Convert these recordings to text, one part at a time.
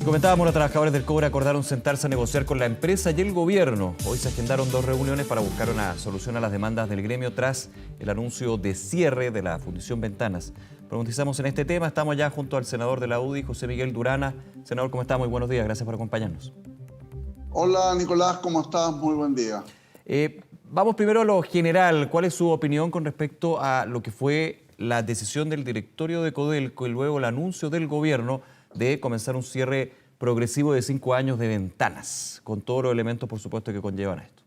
Comentábamos, los trabajadores del cobre acordaron sentarse a negociar con la empresa y el gobierno. Hoy se agendaron 2 reuniones para buscar una solución a las demandas del gremio tras el anuncio de cierre de la Fundición Ventanas. Profundizamos en este tema, estamos ya junto al senador de la UDI, José Miguel Durana. Senador, ¿cómo está? Muy buenos días, gracias por acompañarnos. Hola Nicolás, ¿cómo estás? Muy buen día. Vamos primero a lo general. ¿Cuál es su opinión con respecto a lo que fue la decisión del directorio de Codelco y luego el anuncio del gobierno de comenzar un cierre progresivo de 5 años de Ventanas, con todos los elementos, por supuesto, que conllevan esto?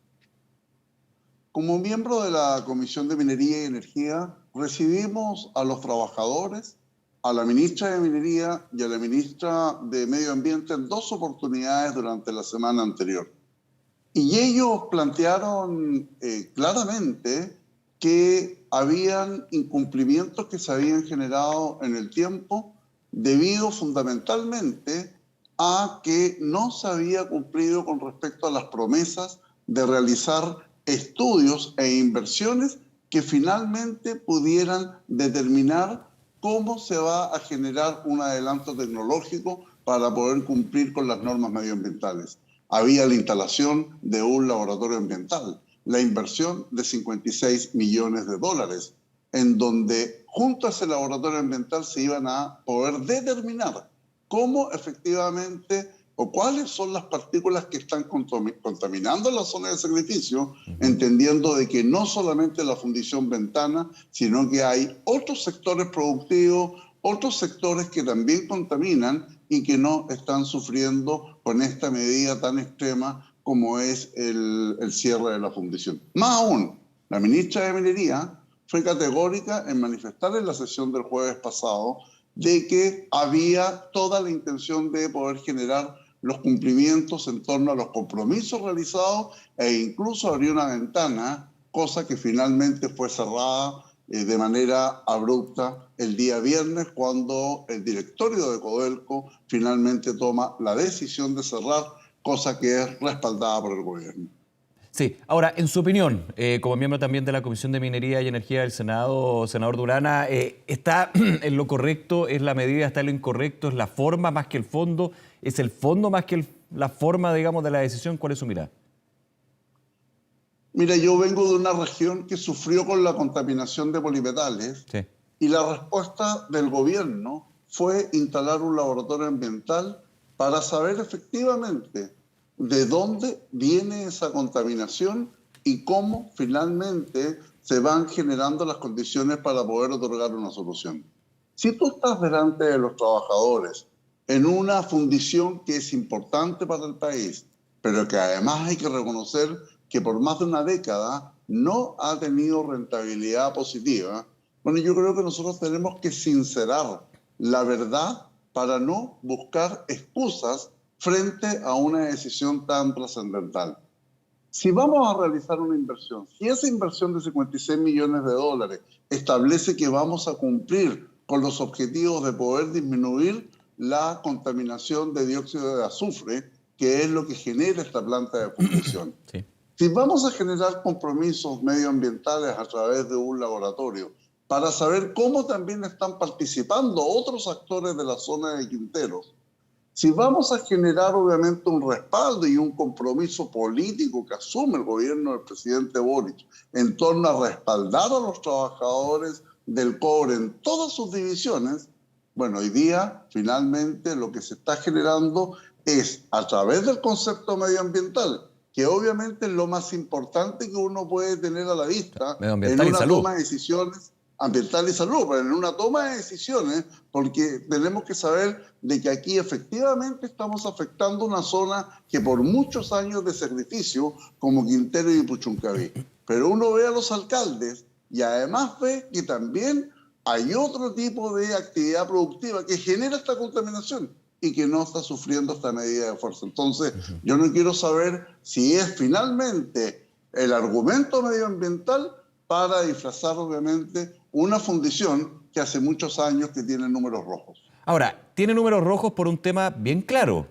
Como miembro de la Comisión de Minería y Energía, recibimos a los trabajadores, a la ministra de Minería y a la ministra de Medio Ambiente en 2 oportunidades durante la semana anterior. Y ellos plantearon claramente que habían incumplimientos que se habían generado en el tiempo debido fundamentalmente a que no se había cumplido con respecto a las promesas de realizar estudios e inversiones que finalmente pudieran determinar cómo se va a generar un adelanto tecnológico para poder cumplir con las normas medioambientales. Había la instalación de un laboratorio ambiental, la inversión de 56 millones de dólares, en donde junto a ese laboratorio ambiental se iban a poder determinar cómo efectivamente o cuáles son las partículas que están contaminando la zona de sacrificio, entendiendo de que no solamente la Fundición Ventana, sino que hay otros sectores productivos, otros sectores que también contaminan y que no están sufriendo con esta medida tan extrema como es el cierre de la fundición. Más aún, la ministra de Minería fue categórica en manifestar en la sesión del jueves pasado de que había toda la intención de poder generar los cumplimientos en torno a los compromisos realizados e incluso abrió una ventana, cosa que finalmente fue cerrada de manera abrupta el día viernes cuando el directorio de Codelco finalmente toma la decisión de cerrar, cosa que es respaldada por el gobierno. Sí, ahora, en su opinión, como miembro también de la Comisión de Minería y Energía del Senado, senador Durana, ¿está en lo correcto? ¿Es la medida, está en lo incorrecto? ¿Es la forma más que el fondo? ¿Es el fondo más que la forma, digamos, de la decisión? ¿Cuál es su mirada? Mira, yo vengo de una región que sufrió con la contaminación de polimetales, sí, y la respuesta del gobierno fue instalar un laboratorio ambiental para saber efectivamente de dónde viene esa contaminación y cómo finalmente se van generando las condiciones para poder otorgar una solución. Si tú estás delante de los trabajadores en una fundición que es importante para el país, pero que además hay que reconocer que por más de una década no ha tenido rentabilidad positiva, bueno, yo creo que nosotros tenemos que sincerar la verdad para no buscar excusas frente a una decisión tan trascendental. Si vamos a realizar una inversión, si esa inversión de 56 millones de dólares establece que vamos a cumplir con los objetivos de poder disminuir la contaminación de dióxido de azufre, que es lo que genera esta planta de fundición. Sí. Si vamos a generar compromisos medioambientales a través de un laboratorio para saber cómo también están participando otros actores de la zona de Quinteros, si vamos a generar obviamente un respaldo y un compromiso político que asume el gobierno del presidente Boric en torno a respaldar a los trabajadores del cobre en todas sus divisiones, bueno, hoy día finalmente lo que se está generando es a través del concepto medioambiental, que obviamente es lo más importante que uno puede tener a la vista en una toma de decisiones ambiental y salud, pero en una toma de decisiones, porque tenemos que saber de que aquí efectivamente estamos afectando una zona que por muchos años de sacrificio, como Quintero y Puchuncaví. Pero uno ve a los alcaldes y además ve que también hay otro tipo de actividad productiva que genera esta contaminación y que no está sufriendo esta medida de fuerza. Entonces, yo no quiero saber si es finalmente el argumento medioambiental para disfrazar, obviamente, una fundición que hace muchos años que tiene números rojos. Ahora, tiene números rojos por un tema bien claro,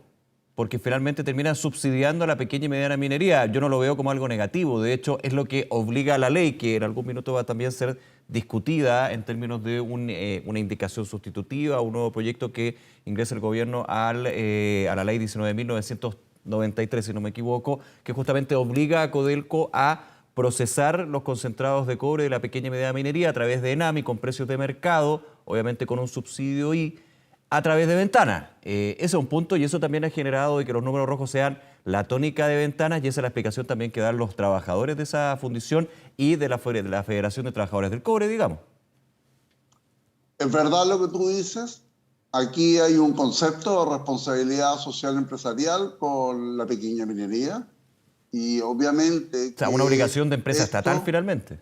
porque finalmente terminan subsidiando a la pequeña y mediana minería. Yo no lo veo como algo negativo, de hecho, es lo que obliga a la ley, que en algún minuto va a también ser discutida en términos de una indicación sustitutiva, un nuevo proyecto que ingresa el gobierno a la ley 19.993, si no me equivoco, que justamente obliga a Codelco a procesar los concentrados de cobre de la pequeña y mediana minería a través de ENAMI con precios de mercado, obviamente con un subsidio y a través de Ventanas. Ese es un punto y eso también ha generado de que los números rojos sean la tónica de Ventanas y esa es la explicación también que dan los trabajadores de esa fundición y de la Federación de Trabajadores del Cobre, digamos. Es verdad lo que tú dices. Aquí hay un concepto de responsabilidad social empresarial con la pequeña minería y obviamente... O sea, una obligación de empresa estatal finalmente.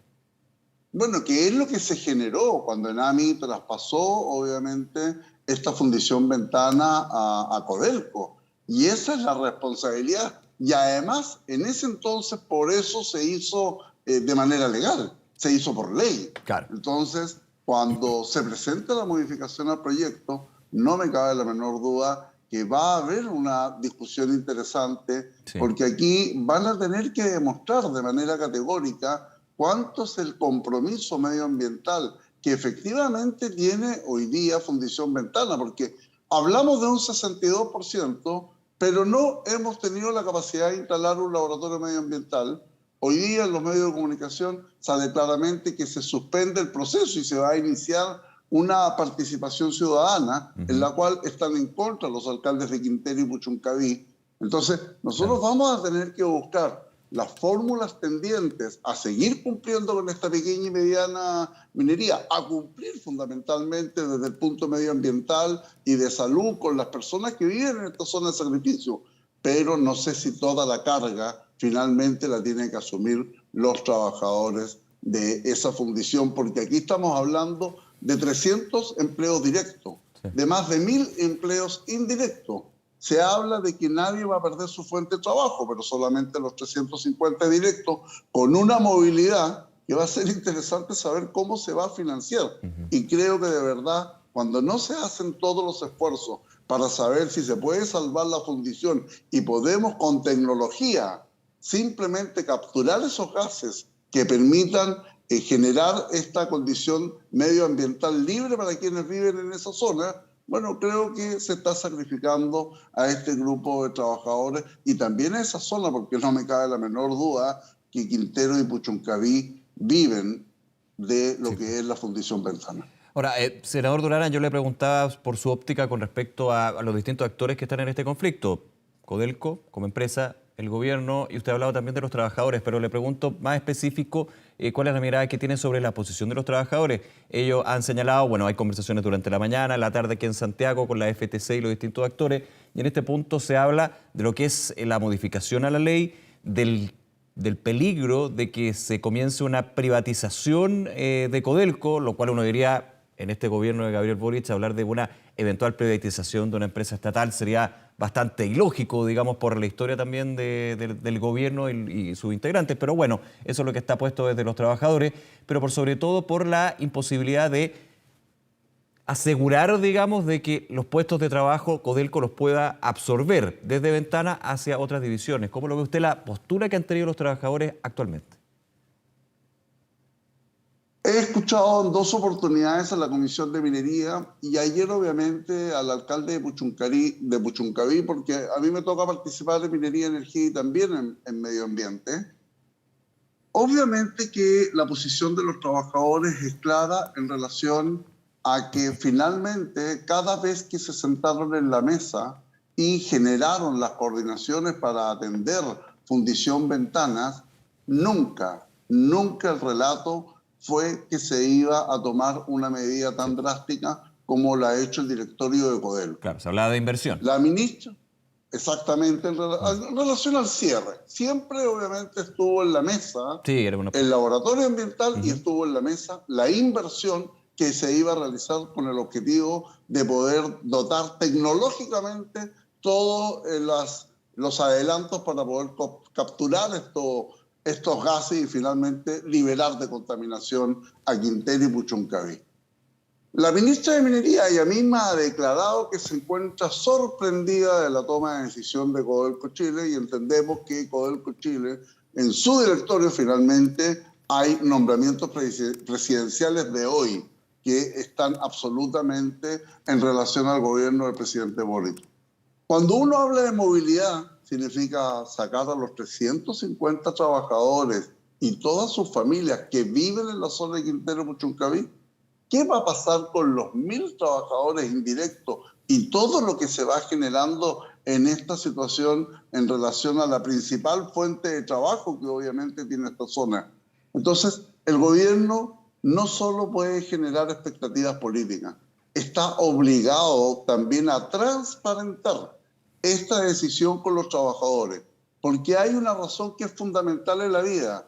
Bueno, que es lo que se generó cuando ENAMI traspasó, obviamente, esta fundición Ventana a Codelco. Y esa es la responsabilidad. Y además, en ese entonces, por eso se hizo de manera legal, se hizo por ley. Claro. Entonces, cuando se presenta la modificación al proyecto, no me cabe la menor duda que va a haber una discusión interesante, sí, porque aquí van a tener que demostrar de manera categórica cuánto es el compromiso medioambiental que efectivamente tiene hoy día Fundición Ventana, porque hablamos de un 62%, pero no hemos tenido la capacidad de instalar un laboratorio medioambiental. Hoy día en los medios de comunicación sale claramente que se suspende el proceso y se va a iniciar una participación ciudadana en la cual están en contra los alcaldes de Quintero y Puchuncaví. Entonces, nosotros vamos a tener que buscar las fórmulas tendientes a seguir cumpliendo con esta pequeña y mediana minería, a cumplir fundamentalmente desde el punto medioambiental y de salud con las personas que viven en esta zona de sacrificio. Pero no sé si toda la carga finalmente la tienen que asumir los trabajadores de esa fundición, porque aquí estamos hablando de 300 empleos directos, de más de 1.000 empleos indirectos. Se habla de que nadie va a perder su fuente de trabajo, pero solamente los 350 directos, con una movilidad que va a ser interesante saber cómo se va a financiar. Y creo que de verdad, cuando no se hacen todos los esfuerzos para saber si se puede salvar la fundición y podemos con tecnología simplemente capturar esos gases que permitan generar esta condición medioambiental libre para quienes viven en esa zona, bueno, creo que se está sacrificando a este grupo de trabajadores y también a esa zona, porque no me cabe la menor duda que Quintero y Puchuncaví viven de lo que es la Fundición Ventana. Ahora, senador Durán, yo le preguntaba por su óptica con respecto a los distintos actores que están en este conflicto. Codelco, como empresa, el gobierno, y usted ha hablado también de los trabajadores, pero le pregunto más específico, ¿cuál es la mirada que tienen sobre la posición de los trabajadores? Ellos han señalado, bueno, hay conversaciones durante la mañana, la tarde aquí en Santiago con la FTC y los distintos actores, y en este punto se habla de lo que es la modificación a la ley, del peligro de que se comience una privatización de Codelco, lo cual uno diría, en este gobierno de Gabriel Boric, hablar de una eventual privatización de una empresa estatal sería bastante ilógico, digamos, por la historia también del gobierno y sus integrantes. Pero bueno, eso es lo que está puesto desde los trabajadores, pero por sobre todo por la imposibilidad de asegurar, digamos, de que los puestos de trabajo Codelco los pueda absorber desde Ventana hacia otras divisiones. ¿Cómo lo ve usted la postura que han tenido los trabajadores actualmente? He escuchado en 2 oportunidades a la Comisión de Minería y ayer obviamente al alcalde de Puchuncaví, porque a mí me toca participar en minería, energía y también en medio ambiente. Obviamente que la posición de los trabajadores es clara en relación a que finalmente cada vez que se sentaron en la mesa y generaron las coordinaciones para atender Fundición Ventanas, nunca el relato fue que se iba a tomar una medida tan drástica como la ha hecho el directorio de Codelco. Claro, se hablaba de inversión. La ministra, exactamente, en relación al cierre, siempre obviamente estuvo en la mesa el laboratorio ambiental y estuvo en la mesa la inversión que se iba a realizar con el objetivo de poder dotar tecnológicamente todos los adelantos para poder capturar estos gases y finalmente liberar de contaminación a Quintero y Puchuncaví. La ministra de Minería ella misma ha declarado que se encuentra sorprendida de la toma de decisión de Codelco Chile y entendemos que Codelco Chile en su directorio finalmente hay nombramientos presidenciales de hoy que están absolutamente en relación al gobierno del presidente Boric. Cuando uno habla de movilidad, significa sacar a los 350 trabajadores y todas sus familias que viven en la zona de Quintero Puchuncaví. ¿Qué va a pasar con los 1.000 trabajadores indirectos y todo lo que se va generando en esta situación en relación a la principal fuente de trabajo que obviamente tiene esta zona? Entonces, el gobierno no solo puede generar expectativas políticas, está obligado también a transparentar esta decisión con los trabajadores, porque hay una razón que es fundamental en la vida.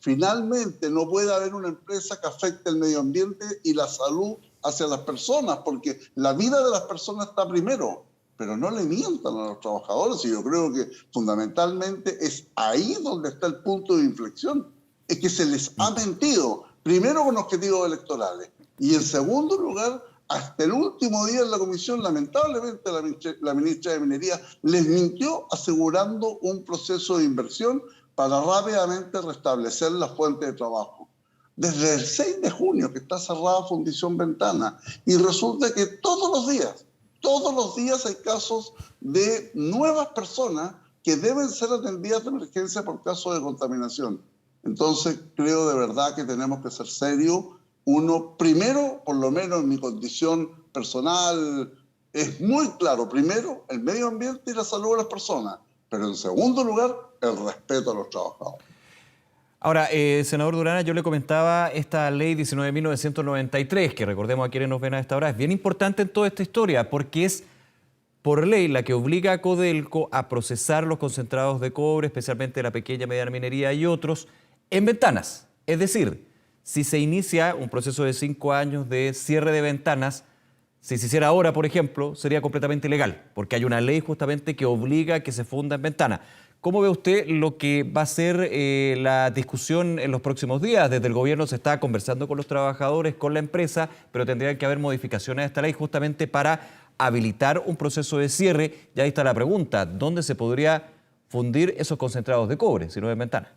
Finalmente, no puede haber una empresa que afecte el medio ambiente y la salud hacia las personas, porque la vida de las personas está primero, pero no le mientan a los trabajadores, y yo creo que fundamentalmente es ahí donde está el punto de inflexión, es que se les ha mentido, primero con objetivos electorales, y en segundo lugar, hasta el último día en la comisión, lamentablemente la ministra de Minería les mintió asegurando un proceso de inversión para rápidamente restablecer la fuente de trabajo. Desde el 6 de junio que está cerrada Fundición Ventana, y resulta que todos los días hay casos de nuevas personas que deben ser atendidas de emergencia por casos de contaminación. Entonces creo de verdad que tenemos que ser serios. Uno, primero, por lo menos en mi condición personal, es muy claro, primero, el medio ambiente y la salud de las personas, pero en segundo lugar, el respeto a los trabajadores. Ahora, senador Durana, yo le comentaba esta ley 19.993, que recordemos a quienes nos ven a esta hora, es bien importante en toda esta historia, porque es por ley la que obliga a Codelco a procesar los concentrados de cobre, especialmente la pequeña y mediana minería y otros, en ventanas. Es decir, si se inicia un proceso de 5 años de cierre de ventanas, si se hiciera ahora, por ejemplo, sería completamente ilegal, porque hay una ley justamente que obliga a que se funda en ventana. ¿Cómo ve usted lo que va a ser la discusión en los próximos días? Desde el gobierno se está conversando con los trabajadores, con la empresa, pero tendrían que haber modificaciones a esta ley justamente para habilitar un proceso de cierre. Y ahí está la pregunta, ¿dónde se podría fundir esos concentrados de cobre, si no en ventana?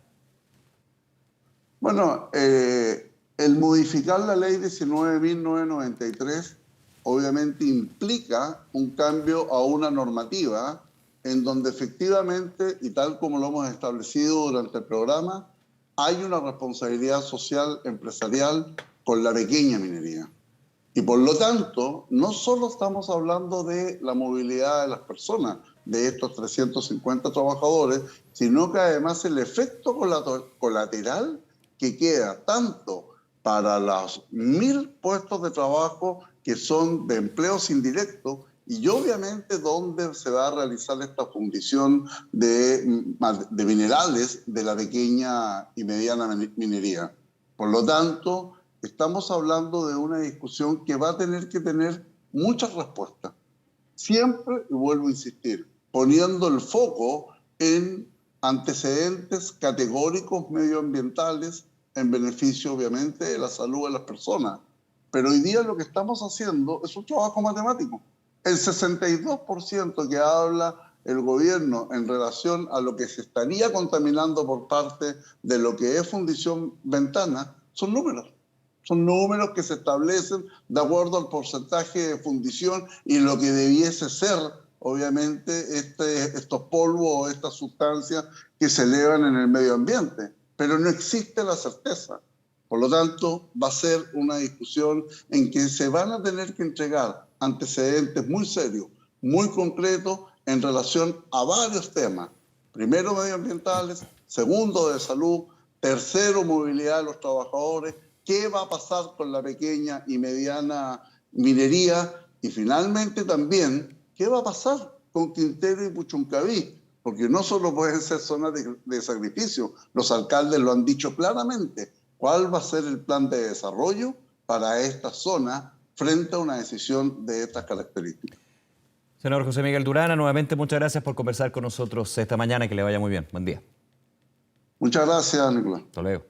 Bueno, el modificar la ley 19.993 obviamente implica un cambio a una normativa en donde efectivamente, y tal como lo hemos establecido durante el programa, hay una responsabilidad social empresarial con la pequeña minería. Y por lo tanto, no solo estamos hablando de la movilidad de las personas, de estos 350 trabajadores, sino que además el efecto colateral que queda tanto para los 1.000 puestos de trabajo que son de empleos indirectos y obviamente donde se va a realizar esta fundición de minerales de la pequeña y mediana minería. Por lo tanto, estamos hablando de una discusión que va a tener que tener muchas respuestas. Siempre, y vuelvo a insistir, poniendo el foco en antecedentes categóricos medioambientales en beneficio, obviamente, de la salud de las personas. Pero hoy día lo que estamos haciendo es un trabajo matemático. El 62% que habla el gobierno en relación a lo que se estaría contaminando por parte de lo que es Fundición Ventana son números. Son números que se establecen de acuerdo al porcentaje de fundición y lo que debiese ser, obviamente, estos polvos o estas sustancias que se elevan en el medio ambiente. Pero no existe la certeza. Por lo tanto, va a ser una discusión en que se van a tener que entregar antecedentes muy serios, muy concretos en relación a varios temas. Primero, medioambientales, segundo, de salud, tercero, movilidad de los trabajadores, qué va a pasar con la pequeña y mediana minería y finalmente también qué va a pasar con Quintero y Puchuncaví, porque no solo pueden ser zonas de sacrificio, los alcaldes lo han dicho claramente, cuál va a ser el plan de desarrollo para esta zona frente a una decisión de estas características. Senador José Miguel Durana, nuevamente muchas gracias por conversar con nosotros esta mañana, que le vaya muy bien. Buen día. Muchas gracias, Nicolás. Hasta luego.